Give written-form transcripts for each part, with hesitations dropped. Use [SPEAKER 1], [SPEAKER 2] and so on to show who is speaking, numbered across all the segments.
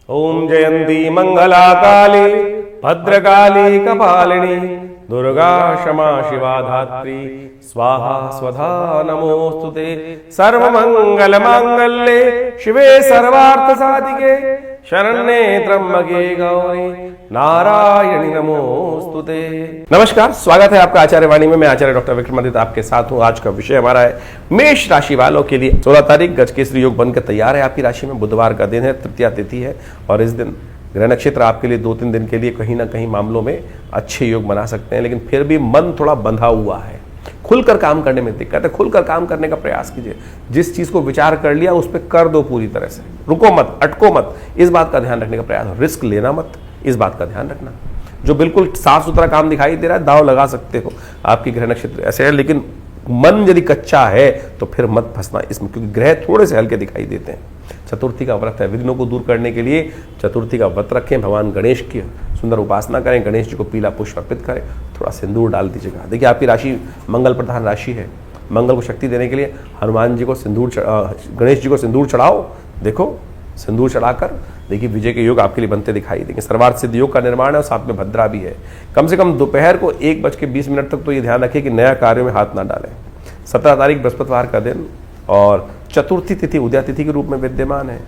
[SPEAKER 1] ओम जयंती मंगला काली भद्रकाली कपालिनी दुर्गा क्षमा शिवा धात्री स्वाहा स्वधा नमोस्तुते। सर्वमंगल मांगल्ये शिवे सर्वार्थ साधिके शरण्ये त्र्यंबके गौरी नारायणी नमोस्तुते। नमस्कार, स्वागत है आपका आचार्य वाणी में। मैं आचार्य डॉक्टर विक्रमादित्य आपके साथ हूं। आज का विषय हमारा है मेष राशि वालों के लिए 16 तारीख गजकेसरी योग बनकर तैयार है आपकी राशि में। बुधवार का दिन है, तृतीया तिथि है और इस दिन ग्रह नक्षत्र आपके लिए 2-3 दिन के लिए कहीं ना कहीं मामलों में अच्छे योग बना सकते हैं, लेकिन फिर भी मन थोड़ा बंधा हुआ है। खुलकर काम करने में दिक्कत है। खुलकर काम करने का प्रयास कीजिए। जिस चीज को विचार कर लिया उस पर कर दो पूरी तरह से। रुको मत, अटको मत, इस बात का ध्यान रखने का प्रयास। रिस्क लेना मत, इस बात का ध्यान रखना। जो बिल्कुल साफ सुथरा काम दिखाई दे रहा है दांव लगा सकते हो। आपकी ग्रह नक्षत्र ऐसे है, लेकिन मन यदि कच्चा है तो फिर मत फंसना इसमें, क्योंकि ग्रह थोड़े से हल्के दिखाई देते हैं। चतुर्थी का व्रत है, विघ्नों को दूर करने के लिए चतुर्थी का व्रत रखें। भगवान गणेश की सुंदर उपासना करें, गणेश जी को पीला पुष्प अर्पित करें, थोड़ा सिंदूर डाल दीजिएगा। देखिए आपकी राशि मंगल प्रधान राशि है। मंगल को शक्ति देने के लिए हनुमान जी को सिंदूर, गणेश जी को सिंदूर चढ़ाओ। देखो सिंदूर चढ़ाकर देखिए विजय के योग आपके लिए बनते दिखाई देंगे। सर्वार्थ सिद्ध योग का निर्माण है और साथ में भद्रा भी है। कम से कम दोपहर को 1:20 तक तो ये ध्यान रखें कि नया कार्यों में हाथ ना डालें। 17 तारीख बृहस्पतिवार का दिन और चतुर्थी तिथि उदया तिथि के रूप में विद्यमान है।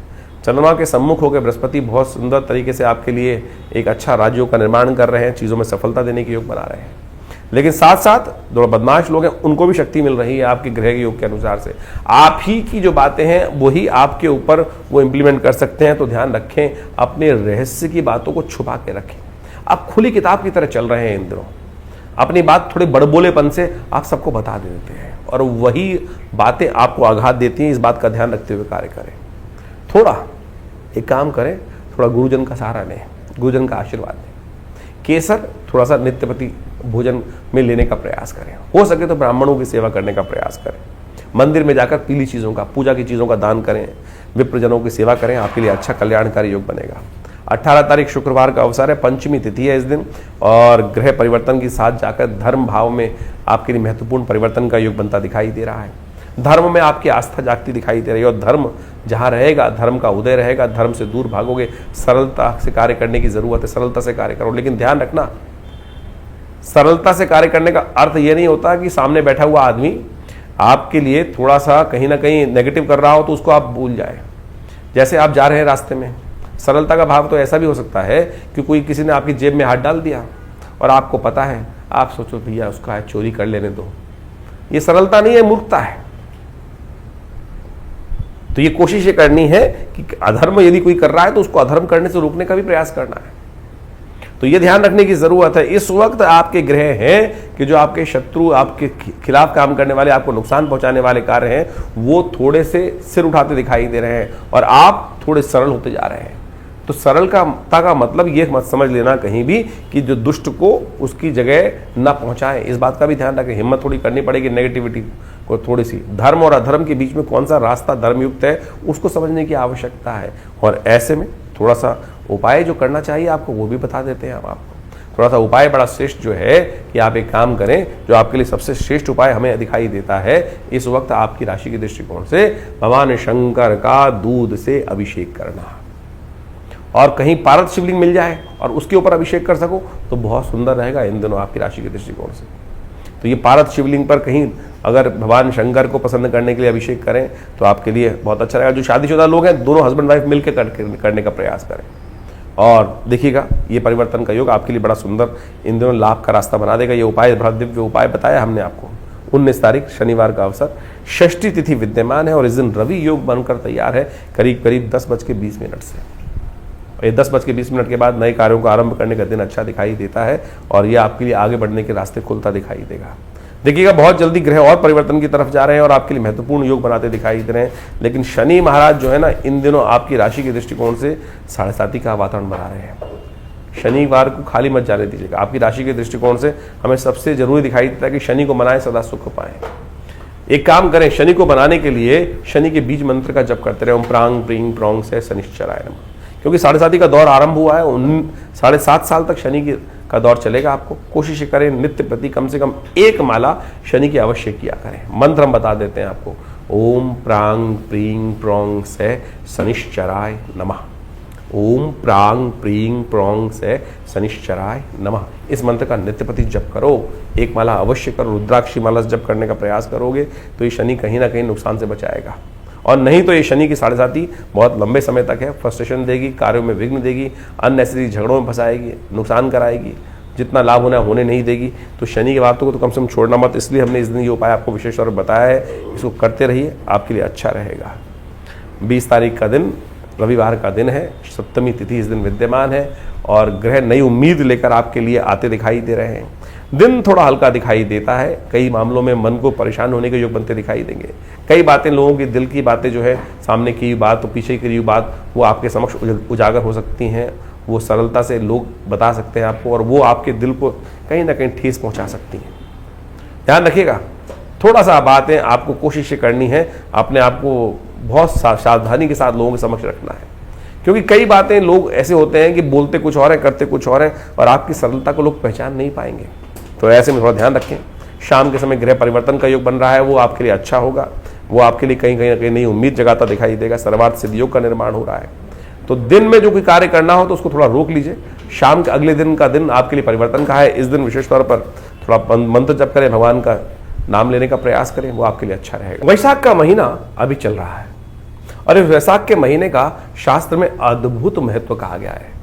[SPEAKER 1] चंद्रमा के सम्मुख होकर बृहस्पति बहुत सुंदर तरीके से आपके लिए एक अच्छा राजयोग का निर्माण कर रहे हैं, चीजों में सफलता देने के योग बना रहे हैं। लेकिन साथ साथ जो बदमाश लोग हैं उनको भी शक्ति मिल रही है आपके ग्रह के योग के अनुसार से। आप ही की जो बातें हैं वही आपके ऊपर वो इंप्लीमेंट कर सकते हैं। तो ध्यान रखें, अपने रहस्य की बातों को छुपा के रखें। आप खुली किताब की तरह चल रहे हैं इन दिनों। अपनी बात थोड़े बड़बोलेपन से आप सबको बता देते हैं और वही बातें आपको आघात देती हैं। इस बात का ध्यान रखते हुए कार्य करें। थोड़ा एक काम करें, थोड़ा गुरुजन का सहारा लें, गुरुजन का आशीर्वाद लें। केसर थोड़ा सा नित्यपति भोजन में लेने का प्रयास करें। हो सके तो ब्राह्मणों की सेवा करने का प्रयास करें। मंदिर में जाकर पीली चीज़ों का, पूजा की चीज़ों का दान करें। विप्रजनों की सेवा करें, आपके लिए अच्छा कल्याणकारी योग बनेगा। 18 तारीख शुक्रवार का अवसर है, पंचमी तिथि है इस दिन और ग्रह परिवर्तन के साथ जाकर धर्म भाव में आपके लिए महत्वपूर्ण परिवर्तन का योग बनता दिखाई दे रहा है। धर्म में आपकी आस्था जागती दिखाई दे रही है और धर्म जहां रहेगा धर्म का उदय रहेगा। धर्म से दूर भागोगे। सरलता से कार्य करने की जरूरत है, सरलता से कार्य करो। लेकिन ध्यान रखना, सरलता से कार्य करने का अर्थ यह नहीं होता कि सामने बैठा हुआ आदमी आपके लिए थोड़ा सा कहीं ना कहीं नेगेटिव कर रहा हो तो उसको आप भूल जाए। जैसे आप जा रहे हैं रास्ते में, सरलता का भाव तो ऐसा भी हो सकता है कि कोई किसी ने आपकी जेब में हाथ डाल दिया और आपको पता है, आप सोचो भैया उसका है, चोरी कर लेने दो। ये सरलता नहीं है, मूर्खता है। तो ये कोशिश ये करनी है कि अधर्म यदि कोई कर रहा है तो उसको अधर्म करने से रोकने का भी प्रयास करना है। तो ये ध्यान रखने की जरूरत है। इस वक्त आपके ग्रह हैं कि जो आपके शत्रु, आपके खिलाफ काम करने वाले, आपको नुकसान पहुंचाने वाले कार्य हैं, वो थोड़े से सिर उठाते दिखाई दे रहे हैं और आप थोड़े सरल होते जा रहे हैं। तो सरलता का मतलब ये मत समझ लेना कहीं भी कि जो दुष्ट को उसकी जगह न पहुंचाए। इस बात का भी ध्यान रखें। हिम्मत थोड़ी करनी पड़ेगी नेगेटिविटी को थोड़ी सी। धर्म और अधर्म के बीच में कौन सा रास्ता धर्मयुक्त है उसको समझने की आवश्यकता है। और ऐसे में थोड़ा सा उपाय जो करना चाहिए आपको वो भी बता देते हैं हम आपको। थोड़ा सा उपाय बड़ा श्रेष्ठ जो है कि आप एक काम करें, जो आपके लिए सबसे श्रेष्ठ उपाय हमें दिखाई देता है इस वक्त आपकी राशि के दृष्टिकोण से, भगवान शंकर का दूध से अभिषेक करना। और कहीं पारद शिवलिंग मिल जाए और उसके ऊपर अभिषेक कर सको तो बहुत सुंदर रहेगा इन दिनों आपकी राशि के दृष्टिकोण से। तो ये पारद शिवलिंग पर कहीं अगर भगवान शंकर को प्रसन्न करने के लिए अभिषेक करें तो आपके लिए बहुत अच्छा रहेगा। जो शादीशुदा लोग हैं दोनों हस्बैंड वाइफ मिलकर करने का प्रयास करें और देखिएगा ये परिवर्तन का योग आपके लिए बड़ा सुंदर इन दिनों लाभ का रास्ता बना देगा। ये उपाय, बड़ा दिव्य उपाय बताया हमने आपको। 19 तारीख शनिवार का अवसर, षष्ठी तिथि विद्यमान है और इस दिन रवि योग बनकर तैयार है करीब 10:20 से। ये 10:20 के बाद नए कार्यों को आरंभ करने का दिन अच्छा दिखाई देता है और ये आपके लिए आगे बढ़ने के रास्ते खुलता दिखाई देगा। देखिएगा बहुत जल्दी ग्रह और परिवर्तन की तरफ जा रहे हैं और आपके लिए महत्वपूर्ण योग बनाते दिखाई दे रहे हैं। लेकिन शनि महाराज जो है ना इन दिनों आपकी राशि के दृष्टिकोण से 7.5 का वातावरण बना रहे हैं। शनिवार को खाली मत जाने दीजिएगा। आपकी राशि के दृष्टिकोण से हमें सबसे जरूरी दिखाई देता है कि शनि को मनाएं, सदा सुख पाएं। एक काम करें, शनि को बनाने के लिए शनि के बीज मंत्र का जप करते रहे, ओम प्रांग प्रींग प्रोंग से शनिश्चराय नमः। क्योंकि 7.5 का दौर आरंभ हुआ है, 7.5 साल तक शनि का दौर चलेगा। आपको कोशिश करें नित्य प्रति कम से कम एक माला शनि की अवश्य किया करें। मंत्र हम बता देते हैं आपको, ओम प्रांग प्रींग प्रोंग से शनिश्चराय नमः। ओम प्रांग प्रींग प्रोंग से शनिश्चराय नमः, इस मंत्र का नित्यप्रति जप करो। एक माला अवश्य करो, रुद्राक्षी माला जप करने का प्रयास करोगे तो ये शनि कहीं ना कहीं नुकसान से बचाएगा। और नहीं तो ये शनि की साढ़े साथी बहुत लंबे समय तक है, फ्रस्ट्रेशन देगी, कार्यों में विघ्न देगी, अननेसेसरी झगड़ों में फंसाएगी, नुकसान कराएगी, जितना लाभ होने नहीं देगी। तो शनि की बातों को तो कम से कम छोड़ना मत, इसलिए हमने इस दिन ये उपाय आपको विशेष तौर पर बताया है। इसको करते रहिए, आपके लिए अच्छा रहेगा। 20 तारीख का दिन रविवार का दिन है, सप्तमी तिथि इस दिन विद्यमान है और ग्रह नई उम्मीद लेकर आपके लिए आते दिखाई दे रहे हैं। दिन थोड़ा हल्का दिखाई देता है, कई मामलों में मन को परेशान होने के योग बनते दिखाई देंगे। कई बातें, लोगों की दिल की बातें जो है, सामने की बात तो पीछे की बात, वो आपके समक्ष उजागर हो सकती हैं। वो सरलता से लोग बता सकते हैं आपको और वो आपके दिल को कहीं ना कहीं ठेस पहुंचा सकती हैं। ध्यान रखिएगा, थोड़ा सा बातें आपको कोशिश करनी है, अपने आप को बहुत सावधानी के साथ लोगों के समक्ष रखना है, क्योंकि कई बातें लोग ऐसे होते हैं कि बोलते कुछ और है, करते कुछ और है और आपकी सरलता को लोग पहचान नहीं पाएंगे। तो ऐसे में थोड़ा ध्यान रखें। शाम के समय ग्रह परिवर्तन का योग बन रहा है, वो आपके लिए अच्छा होगा, वो आपके लिए कहीं ना कहीं नई उम्मीद जगाता दिखाई देगा। सर्वार्थ सिद्ध योग का निर्माण हो रहा है, तो दिन में जो कोई कार्य करना हो तो उसको थोड़ा रोक लीजिए। शाम के अगले दिन का दिन आपके लिए परिवर्तन का है। इस दिन विशेष तौर पर थोड़ा मंत्र जप करें, भगवान का नाम लेने का प्रयास करें, वो आपके लिए अच्छा रहेगा। वैशाख का महीना अभी चल रहा है और इस वैशाख के महीने का शास्त्र में अद्भुत महत्व कहा गया है।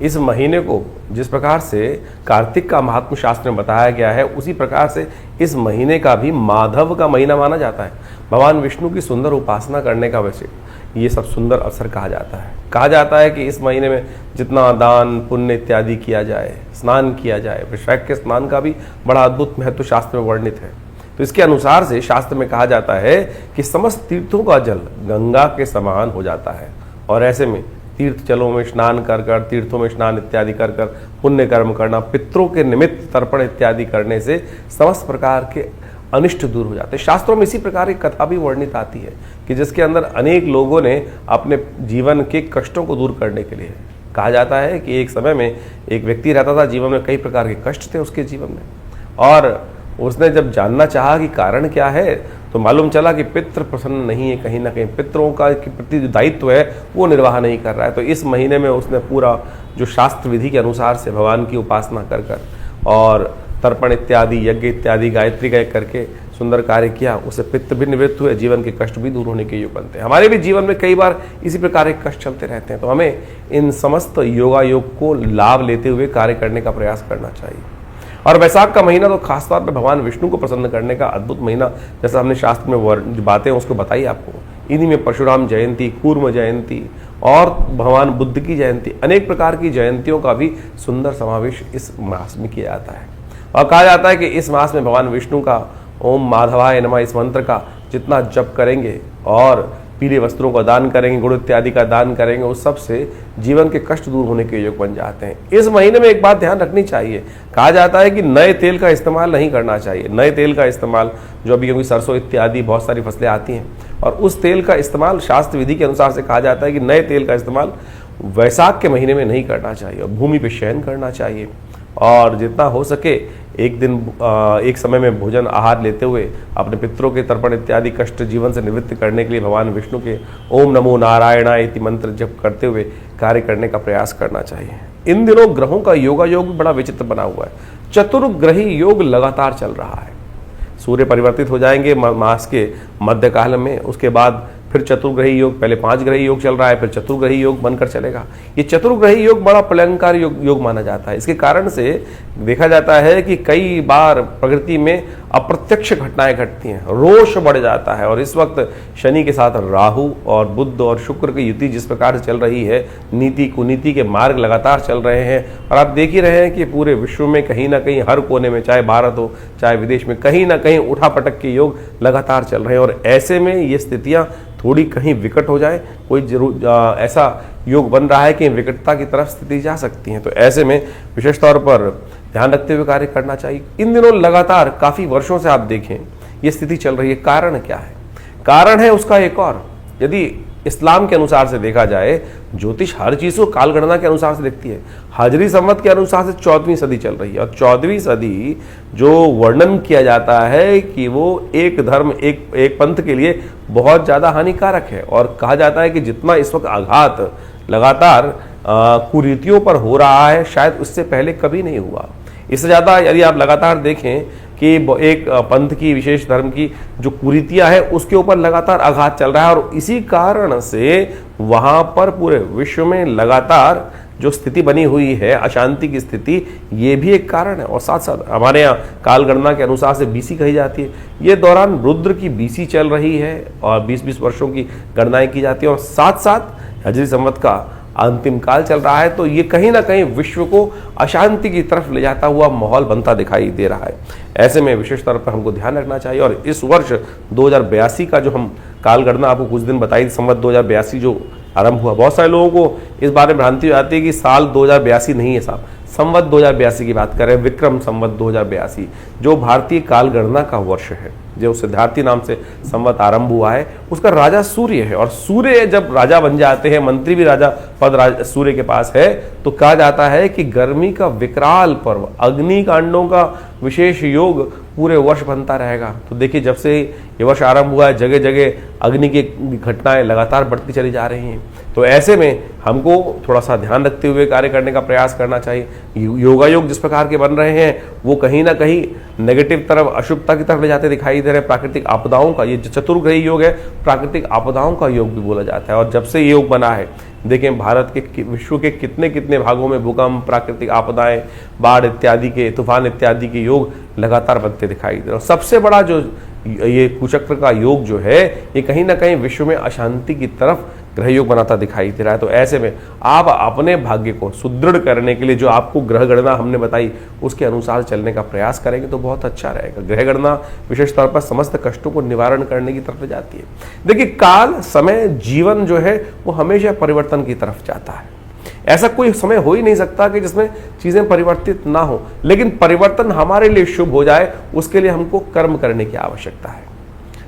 [SPEAKER 1] इस महीने को जिस प्रकार से कार्तिक का महात्म शास्त्र में बताया गया है, उसी प्रकार से इस महीने का भी माधव का महीना माना जाता है। भगवान विष्णु की सुंदर उपासना करने का वैसे ये सब सुंदर अवसर कहा जाता है। कहा जाता है कि इस महीने में जितना दान पुण्य इत्यादि किया जाए, स्नान किया जाए, वैशाख के स्नान का भी बड़ा अद्भुत महत्व शास्त्र में वर्णित है। तो इसके अनुसार से शास्त्र में कहा जाता है कि समस्त तीर्थों का जल गंगा के समान हो जाता है और ऐसे में तीर्थ जलों में स्नान कर कर, तीर्थों में स्नान इत्यादि कर कर पुण्य कर्म करना, पितरों के निमित्त तर्पण इत्यादि करने से समस्त प्रकार के अनिष्ट दूर हो जाते हैं। शास्त्रों में इसी प्रकार की कथा भी वर्णित आती है कि जिसके अंदर अनेक लोगों ने अपने जीवन के कष्टों को दूर करने के लिए, कहा जाता है कि एक समय में एक व्यक्ति रहता था, जीवन में कई प्रकार के कष्ट थे उसके जीवन में, और उसने जब जानना चाहा कि कारण क्या है तो मालूम चला कि पितृ प्रसन्न नहीं है, कहीं ना कहीं पितरों का प्रति जो दायित्व है वो निर्वाह नहीं कर रहा है। तो इस महीने में उसने पूरा जो शास्त्र विधि के अनुसार से भगवान की उपासना कर कर और तर्पण इत्यादि, यज्ञ इत्यादि, गायत्री गाय करके सुंदर कार्य किया, उससे पित्त भी निवृत्त हुए, जीवन के कष्ट भी दूर होने के योग बनते हैं। हमारे भी जीवन में कई बार इसी प्रकार के कष्ट चलते रहते हैं, तो हमें इन समस्त योगायोग को लाभ लेते हुए कार्य करने का प्रयास करना चाहिए। और वैशाख का महीना तो खासतौर पर भगवान विष्णु को प्रसन्न करने का अद्भुत महीना, जैसा हमने शास्त्र में जो बातें उसको बताई आपको, इन्हीं में परशुराम जयंती, कूर्म जयंती और भगवान बुद्ध की जयंती, अनेक प्रकार की जयंतियों का भी सुंदर समावेश इस मास में किया जाता है। और कहा जाता है कि इस मास में भगवान विष्णु का ओम माधवाय नमः इस मंत्र का जितना जप करेंगे और पीले वस्त्रों का दान करेंगे, गुड़ इत्यादि का दान करेंगे, उस सब से जीवन के कष्ट दूर होने के योग बन जाते हैं। इस महीने में एक बात ध्यान रखनी चाहिए, कहा जाता है कि नए तेल का इस्तेमाल नहीं करना चाहिए। नए तेल का इस्तेमाल जो अभी क्योंकि सरसों इत्यादि बहुत सारी फसलें आती हैं और उस तेल का इस्तेमाल शास्त्र विधि के अनुसार से कहा जाता है कि नए तेल का इस्तेमाल वैशाख के महीने में नहीं करना चाहिए और भूमि पे शयन करना चाहिए। और जितना हो सके एक दिन एक समय में भोजन आहार लेते हुए अपने पितरों के तर्पण इत्यादि कष्ट जीवन से निवृत्त करने के लिए भगवान विष्णु के ओम नमो नारायणाय इति मंत्र जप करते हुए कार्य करने का प्रयास करना चाहिए। इन दिनों ग्रहों का योगायोग भी बड़ा विचित्र बना हुआ है। चतुर्ग्रही योग लगातार चल रहा है। सूर्य परिवर्तित हो जाएंगे मास के मध्यकाल में, उसके बाद फिर चतुर्ग्रही योग, पहले 5 ग्रही योग चल रहा है, फिर चतुर्ग्रही योग बनकर चलेगा। ये चतुर्ग्रही योग बड़ा प्रलंकार योग माना जाता है। इसके कारण से देखा जाता है कि कई बार प्रकृति में अप्रत्यक्ष घटनाएं घटती हैं, रोष बढ़ जाता है। और इस वक्त शनि के साथ राहु और बुध और शुक्र की युति जिस प्रकार से चल रही है, नीति कुनीति के मार्ग लगातार चल रहे हैं और आप देख ही रहे हैं कि पूरे विश्व में कहीं ना कहीं हर कोने में, चाहे भारत हो चाहे विदेश में, कहीं ना कहीं उठापटक के योग लगातार चल रहे हैं। और ऐसे में ये स्थितियां थोड़ी कहीं विकट हो जाए, कोई जरूर ऐसा योग बन रहा है कि विकटता की तरफ स्थिति जा सकती है। तो ऐसे में विशेष तौर पर ध्यान रखते हुए कार्य करना चाहिए। इन दिनों लगातार काफी वर्षों से आप देखें ये स्थिति चल रही है। कारण क्या है? कारण है उसका एक और, यदि इस्लाम के अनुसार से देखा जाए, ज्योतिष हर चीज को कालगणना के अनुसार से देखती है। हाजरी संवत के अनुसार से 14वीं सदी चल रही है और 14वीं सदी जो वर्णन किया जाता है कि वो एक धर्म एक पंथ के लिए बहुत ज्यादा हानिकारक है। और कहा जाता है कि जितना इस वक्त आघात लगातार कुरीतियों पर हो रहा है, शायद उससे पहले कभी नहीं हुआ। इससे ज़्यादा यदि आप लगातार देखें कि एक पंथ की, विशेष धर्म की जो कुरीतियां है उसके ऊपर लगातार आघात चल रहा है, और इसी कारण से वहाँ पर पूरे विश्व में लगातार जो स्थिति बनी हुई है, अशांति की स्थिति, ये भी एक कारण है। और साथ साथ हमारे यहाँ काल गणना के अनुसार से बीसी कही जाती है, ये दौरान रुद्र की बीसी चल रही है और 20-20 वर्षों की गणनाएं की जाती है, और साथ साथ हजरी संवत का अंतिम काल चल रहा है। तो ये कहीं ना कहीं विश्व को अशांति की तरफ ले जाता हुआ माहौल बनता दिखाई दे रहा है। ऐसे में विशेष तौर पर हमको ध्यान रखना चाहिए। और इस वर्ष 2082 का जो हम काल गणना आपको कुछ दिन बताई, संवत 2082 जो आरंभ हुआ, बहुत सारे लोगों को इस बारे में भ्रांति हो जाती है कि साल 2082 नहीं है साहब, संवत 2082 की बात करें, विक्रम संवत 2082 जो भारतीय काल गणना का वर्ष है, जो सिद्धार्थी नाम से संवत आरंभ हुआ है, उसका राजा सूर्य है। और सूर्य जब राजा बन जाते हैं, मंत्री भी राजा पद सूर्य के पास है, तो कहा जाता है कि गर्मी का विकराल पर्व, अग्निकांडों का विशेष योग पूरे वर्ष बनता रहेगा। तो देखिए, जब से ये वर्ष आरंभ हुआ है, जगह जगह अग्नि की घटनाएं लगातार बढ़ती चली जा रही हैं। तो ऐसे में हमको थोड़ा सा ध्यान रखते हुए कार्य करने का प्रयास करना चाहिए। योगायोग जिस प्रकार के बन रहे हैं, वो कहीं ना कहीं नेगेटिव तरफ, अशुभता की तरफ ले जाते दिखाई दे रहे हैं। प्राकृतिक आपदाओं का, ये चतुर्ग्रही योग है, प्राकृतिक आपदाओं का योग भी बोला जाता है। और जब से ये योग बना है, देखें भारत के, विश्व के कितने कितने भागों में भूकंप, प्राकृतिक आपदाएं, बाढ़ इत्यादि के, तूफान इत्यादि के योग लगातार बनते दिखाई दे रहे हैं। सबसे बड़ा जो ये कुचक्र का योग जो है, ये कहीं ना कहीं विश्व में अशांति की तरफ ग्रह योग बनाता दिखाई दे रहा है। तो ऐसे में आप अपने भाग्य को सुदृढ़ करने के लिए जो आपको ग्रह गणना हमने बताई, उसके अनुसार चलने का प्रयास करेंगे तो बहुत अच्छा रहेगा। ग्रह गणना विशेष तौर पर समस्त कष्टों को निवारण करने की तरफ जाती है। देखिए, काल, समय, जीवन जो है वो हमेशा परिवर्तन की तरफ जाता है। ऐसा कोई समय हो ही नहीं सकता कि जिसमें चीजें परिवर्तित ना हो, लेकिन परिवर्तन हमारे लिए शुभ हो जाए, उसके लिए हमको कर्म करने की आवश्यकता है।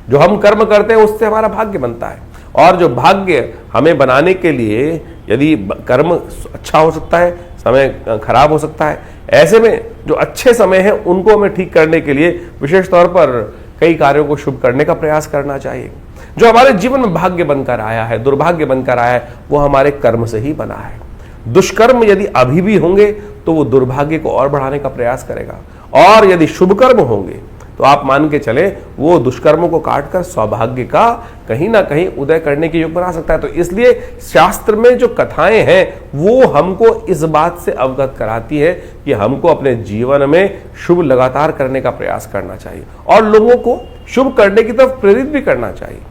[SPEAKER 1] जो हम कर्म करते हैं उससे हमारा भाग्य बनता है, और जो भाग्य हमें बनाने के लिए यदि कर्म अच्छा हो सकता है, समय खराब हो सकता है। ऐसे में जो अच्छे समय है उनको हमें ठीक करने के लिए विशेष तौर पर कई कार्यों को शुभ करने का प्रयास करना चाहिए। जो हमारे जीवन में भाग्य बनकर आया है, दुर्भाग्य बनकर आया है, वो हमारे कर्म से ही बना है। दुष्कर्म यदि अभी भी होंगे तो वो दुर्भाग्य को और बढ़ाने का प्रयास करेगा, और यदि शुभ कर्म होंगे तो आप मान के चले वो दुष्कर्मों को काटकर सौभाग्य का कहीं ना कहीं उदय करने के योग बना सकता है। तो इसलिए शास्त्र में जो कथाएं हैं वो हमको इस बात से अवगत कराती है कि हमको अपने जीवन में शुभ लगातार करने का प्रयास करना चाहिए, और लोगों को शुभ करने की तरफ प्रेरित भी करना चाहिए।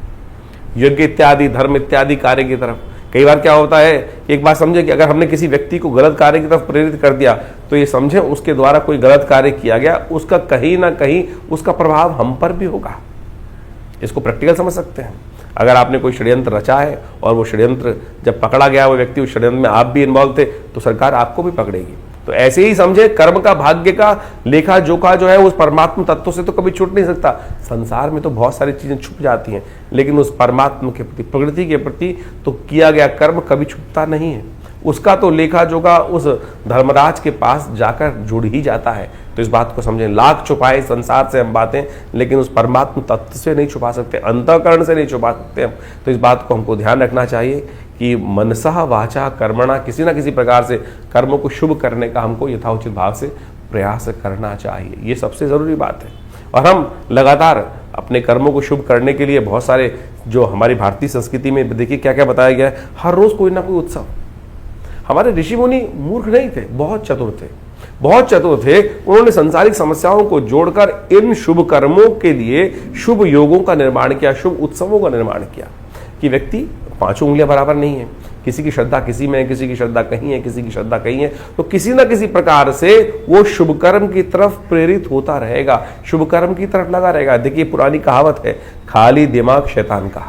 [SPEAKER 1] यज्ञ इत्यादि, धर्म इत्यादि कार्य की तरफ कई बार क्या होता है कि एक बात समझे कि अगर हमने किसी व्यक्ति को गलत कार्य की तरफ प्रेरित कर दिया, तो ये समझे उसके द्वारा कोई गलत कार्य किया गया, उसका कहीं ना कहीं उसका प्रभाव हम पर भी होगा। इसको प्रैक्टिकल समझ सकते हैं। अगर आपने कोई षड्यंत्र रचा है और वो षड्यंत्र जब पकड़ा गया, वो व्यक्ति उस षड्यंत्र में आप भी इन्वॉल्व थे, तो सरकार आपको भी पकड़ेगी। तो ऐसे ही समझे, कर्म का, भाग्य का लेखा जोखा जो है उस परमात्मा तत्व से तो कभी छूट नहीं सकता। संसार में तो बहुत सारी चीजें छुप जाती हैं, लेकिन उस परमात्मा के प्रति, प्रकृति के प्रति तो किया गया कर्म कभी छुपता नहीं है। उसका तो लेखा जोखा उस धर्मराज के पास जाकर जुड़ ही जाता है। तो इस बात को समझें, लाख छुपाए संसार से हम बातें, लेकिन उस परमात्मा तत्व से नहीं छुपा सकते, अंतःकरण से नहीं छुपा सकते हम। तो इस बात को हमको ध्यान रखना चाहिए कि मनसा वाचा कर्मणा, किसी ना किसी प्रकार से कर्मों को शुभ करने का हमको यथाउचित भाव से प्रयास करना चाहिए। ये सबसे जरूरी बात है। और हम लगातार अपने कर्मों को शुभ करने के लिए बहुत सारे, जो हमारी भारतीय संस्कृति में देखिए क्या क्या बताया गया है, हर रोज कोई ना कोई उत्सव। हमारे ऋषि मुनि मूर्ख नहीं थे, बहुत चतुर थे, बहुत चतुर थे। उन्होंने संसारिक समस्याओं को जोड़कर इन शुभ कर्मों के लिए शुभ योगों का निर्माण किया, शुभ उत्सवों का निर्माण किया। कि व्यक्ति पांचों उंगलियां बराबर नहीं है, किसी की श्रद्धा किसी में है, किसी की श्रद्धा कहीं है, किसी की श्रद्धा कहीं है, तो किसी ना किसी प्रकार से वो शुभ कर्म की तरफ प्रेरित होता रहेगा, शुभ कर्म की तरफ लगा रहेगा। देखिए, पुरानी कहावत है, खाली दिमाग शैतान का।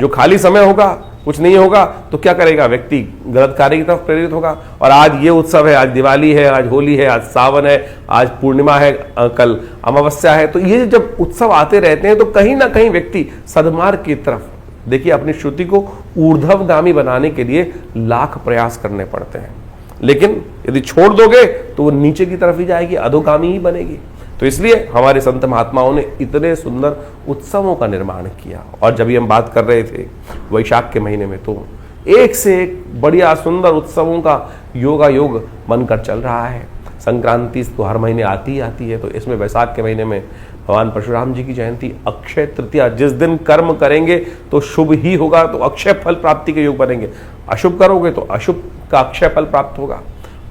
[SPEAKER 1] जो खाली समय होगा, कुछ नहीं होगा, तो क्या करेगा व्यक्ति? गलत कार्य की तरफ प्रेरित होगा। और आज ये उत्सव है, आज दिवाली है, आज होली है, आज सावन है, आज पूर्णिमा है, कल अमावस्या है। तो ये जब उत्सव आते रहते हैं तो कहीं ना कहीं व्यक्ति सद्मार्ग की तरफ, देखिए, अपनी श्रुति को ऊर्ध्वगामी बनाने के लिए लाख प्रयास करने पड़ते हैं, लेकिन यदि छोड़ दोगे तो वो नीचे की तरफ ही जाएगी, अधोगामी ही बनेगी। तो इसलिए हमारे संत महात्माओं ने इतने सुंदर उत्सवों का निर्माण किया। और जब हम बात कर रहे थे वैशाख के महीने में, तो एक से एक बढ़िया सुंदर उत्सवों का योगा योग बनकर चल रहा है। संक्रांति तो हर महीने आती ही आती है, तो इसमें वैशाख के महीने में भगवान परशुराम जी की जयंती, अक्षय तृतीया, जिस दिन कर्म करेंगे तो शुभ ही होगा, तो अक्षय फल प्राप्ति के योग बनेंगे। अशुभ करोगे तो अशुभ का अक्षय फल प्राप्त होगा,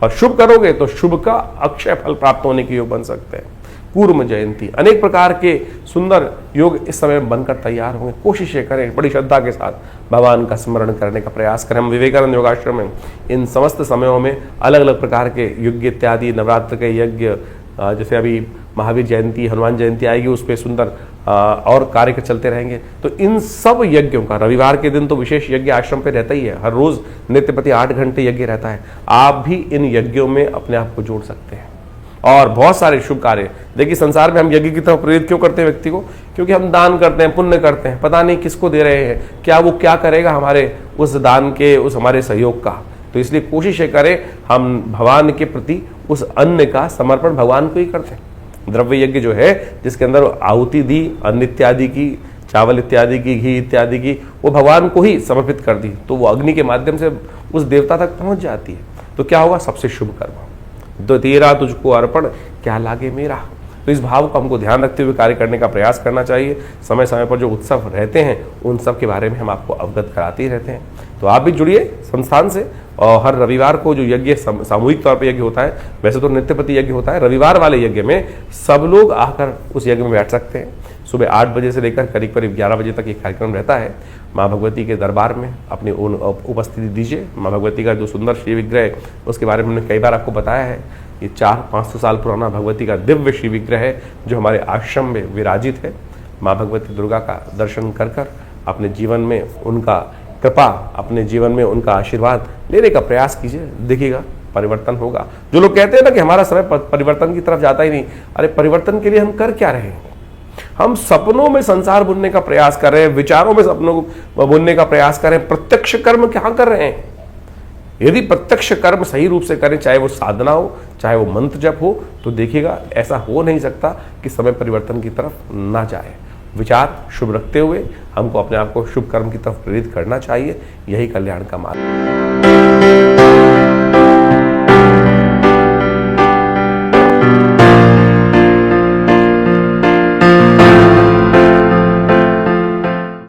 [SPEAKER 1] और शुभ करोगे तो शुभ का अक्षय फल प्राप्त होने के योग बन सकते हैं। कूर्म जयंती, अनेक प्रकार के सुंदर योग इस समय बनकर तैयार होंगे। कोशिशें करें, बड़ी श्रद्धा के साथ भगवान का स्मरण करने का प्रयास करें। हम विवेकानंद योगाश्रम में इन समस्त समयों में अलग अलग प्रकार के यज्ञ इत्यादि, नवरात्र के यज्ञ, जैसे अभी महावीर जयंती, हनुमान जयंती आएगी, उस पर सुंदर और कार्य चलते रहेंगे। तो इन सब यज्ञों का रविवार के दिन तो विशेष यज्ञ आश्रम पे रहता ही है, हर रोज नित्य प्रति 8 घंटे यज्ञ रहता है। आप भी इन यज्ञों में अपने आप को जोड़ सकते हैं और बहुत सारे शुभ कार्य। देखिए, संसार में हम यज्ञ की तरफ प्रेरित क्यों करते हैं व्यक्ति को? क्योंकि हम दान करते हैं, पुण्य करते हैं, पता नहीं किसको दे रहे हैं, क्या वो क्या करेगा हमारे उस दान के, उस हमारे सहयोग का। तो इसलिए कोशिश करें हम भगवान के प्रति उस अन्न का समर्पण भगवान को ही करते हैं। द्रव्य यज्ञ जो है, जिसके अंदर आहुति दी अन्न इत्यादि की, चावल इत्यादि की, घी इत्यादि की, वो भगवान को ही समर्पित कर दी, तो वो अग्नि के माध्यम से उस देवता तक पहुंच जाती है। तो क्या होगा? सबसे शुभ कर्म। तो तेरा तुझको अर्पण, क्या लागे मेरा। तो इस भाव को हमको ध्यान रखते हुए कार्य करने का प्रयास करना चाहिए। समय समय पर जो उत्सव रहते हैं उन सब के बारे में हम आपको अवगत कराते ही रहते हैं। तो आप भी जुड़िए संस्थान से, और हर रविवार को जो यज्ञ सामूहिक तौर पर यज्ञ होता है, वैसे तो नित्य प्रति यज्ञ होता है, रविवार वाले यज्ञ में सब लोग आकर उस यज्ञ में बैठ सकते हैं। सुबह 8 बजे से लेकर करीब करीब 11 बजे तक ये कार्यक्रम रहता है। माँ भगवती के दरबार में अपनी उपस्थिति दीजिए। माँ भगवती का जो सुंदर श्री विग्रह है उसके बारे में हमने कई बार आपको बताया है। ये 400-500 साल पुराना भगवती का दिव्य श्री विग्रह है जो हमारे आश्रम में विराजित है। माँ भगवती दुर्गा का दर्शन कर कर अपने जीवन में उनका कृपा, अपने जीवन में उनका आशीर्वाद लेने का प्रयास कीजिए, देखिएगा परिवर्तन होगा। जो लोग कहते हैं ना कि हमारा समय परिवर्तन की तरफ जाता ही नहीं, अरे परिवर्तन के लिए हम कर क्या रहे हैं? हम सपनों में संसार बुनने का प्रयास कर रहे हैं, विचारों में सपनों को बुनने का प्रयास कर रहे हैं। प्रत्यक्ष कर्म क्या कर रहे हैं? यदि प्रत्यक्ष कर्म सही रूप से करें, चाहे वो साधना हो, चाहे वो मंत्र जप हो, तो देखिएगा ऐसा हो नहीं सकता कि समय परिवर्तन की तरफ ना जाए। विचार शुभ रखते हुए हमको अपने आप को शुभ कर्म की तरफ प्रेरित करना चाहिए। यही कल्याण का मार्ग है।